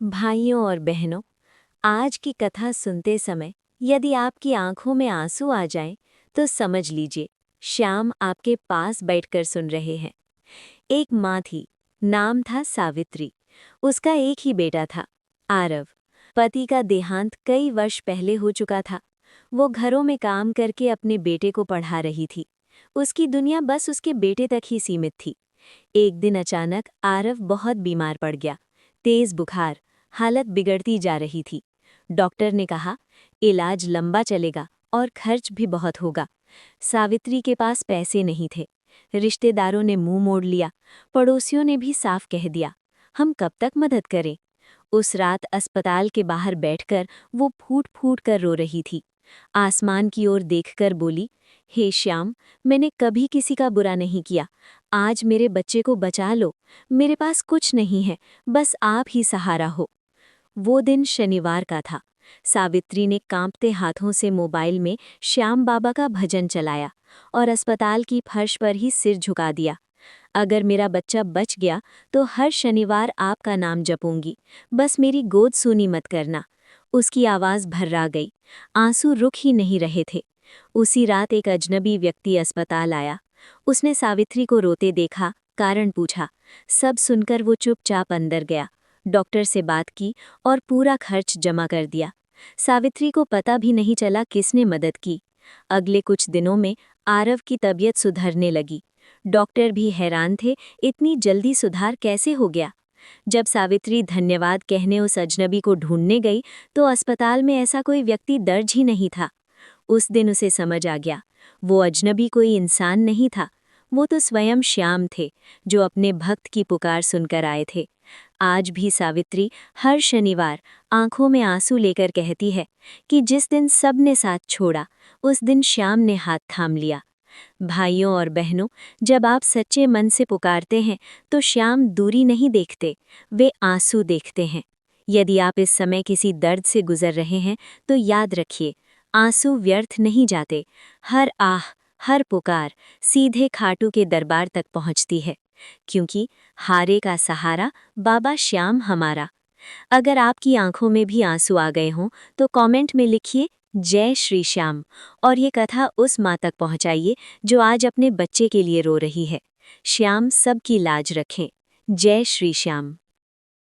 भाइयों और बहनों, आज की कथा सुनते समय यदि आपकी आंखों में आंसू आ जाएं, तो समझ लीजिए श्याम आपके पास बैठकर सुन रहे हैं। एक माँ थी, नाम था सावित्री। उसका एक ही बेटा था, आरव। पति का देहांत कई वर्ष पहले हो चुका था। वो घरों में काम करके अपने बेटे को पढ़ा रही थी। उसकी दुनिया बस उसके बेटे तक ही सीमित थी। एक दिन अचानक आरव बहुत बीमार पड़ गया। तेज बुखार, हालत बिगड़ती जा रही थी। डॉक्टर ने कहा, इलाज लंबा चलेगा और खर्च भी बहुत होगा। सावित्री के पास पैसे नहीं थे। रिश्तेदारों ने मुंह मोड़ लिया। पड़ोसियों ने भी साफ कह दिया, हम कब तक मदद करें। उस रात अस्पताल के बाहर बैठकर वो फूट फूट कर रो रही थी। आसमान की ओर देखकर बोली, हे श्याम, मैंने कभी किसी का बुरा नहीं किया। आज मेरे बच्चे को बचा लो। मेरे पास कुछ नहीं है, बस आप ही सहारा हो। वो दिन शनिवार का था। सावित्री ने कांपते हाथों से मोबाइल में श्याम बाबा का भजन चलाया और अस्पताल की फर्श पर ही सिर झुका दिया। अगर मेरा बच्चा बच गया तो हर शनिवार आपका नाम जपूंगी, बस मेरी गोद सूनी मत करना। उसकी आवाज़ भर्रा गई। आंसू रुक ही नहीं रहे थे। उसी रात एक अजनबी व्यक्ति अस्पताल आया। उसने सावित्री को रोते देखा, कारण पूछा। सब सुनकर वो चुपचाप अंदर गया, डॉक्टर से बात की और पूरा खर्च जमा कर दिया। सावित्री को पता भी नहीं चला किसने मदद की। अगले कुछ दिनों में आरव की तबीयत सुधरने लगी। डॉक्टर भी हैरान थे, इतनी जल्दी सुधार कैसे हो गया। जब सावित्री धन्यवाद कहने उस अजनबी को ढूंढने गई, तो अस्पताल में ऐसा कोई व्यक्ति दर्ज ही नहीं था। उस दिन उसे समझ आ गया, वो अजनबी कोई इंसान नहीं था। वो तो स्वयं श्याम थे, जो अपने भक्त की पुकार सुनकर आए थे। आज भी सावित्री हर शनिवार आंखों में आंसू लेकर कहती है कि जिस दिन सबने साथ छोड़ा, उस दिन श्याम ने हाथ थाम लिया। भाइयों और बहनों, जब आप सच्चे मन से पुकारते हैं तो श्याम दूरी नहीं देखते, वे आंसू देखते हैं। यदि आप इस समय किसी दर्द से गुजर रहे हैं तो याद रखिए, आंसू व्यर्थ नहीं जाते। हर आह, हर पुकार सीधे खाटू के दरबार तक पहुंचती है, क्योंकि हारे का सहारा बाबा श्याम हमारा। अगर आपकी आंखों में भी आंसू आ गए हों तो कमेंट में लिखिए जय श्री श्याम, और ये कथा उस माँ तक पहुंचाइए जो आज अपने बच्चे के लिए रो रही है। श्याम सबकी लाज रखें। जय श्री श्याम।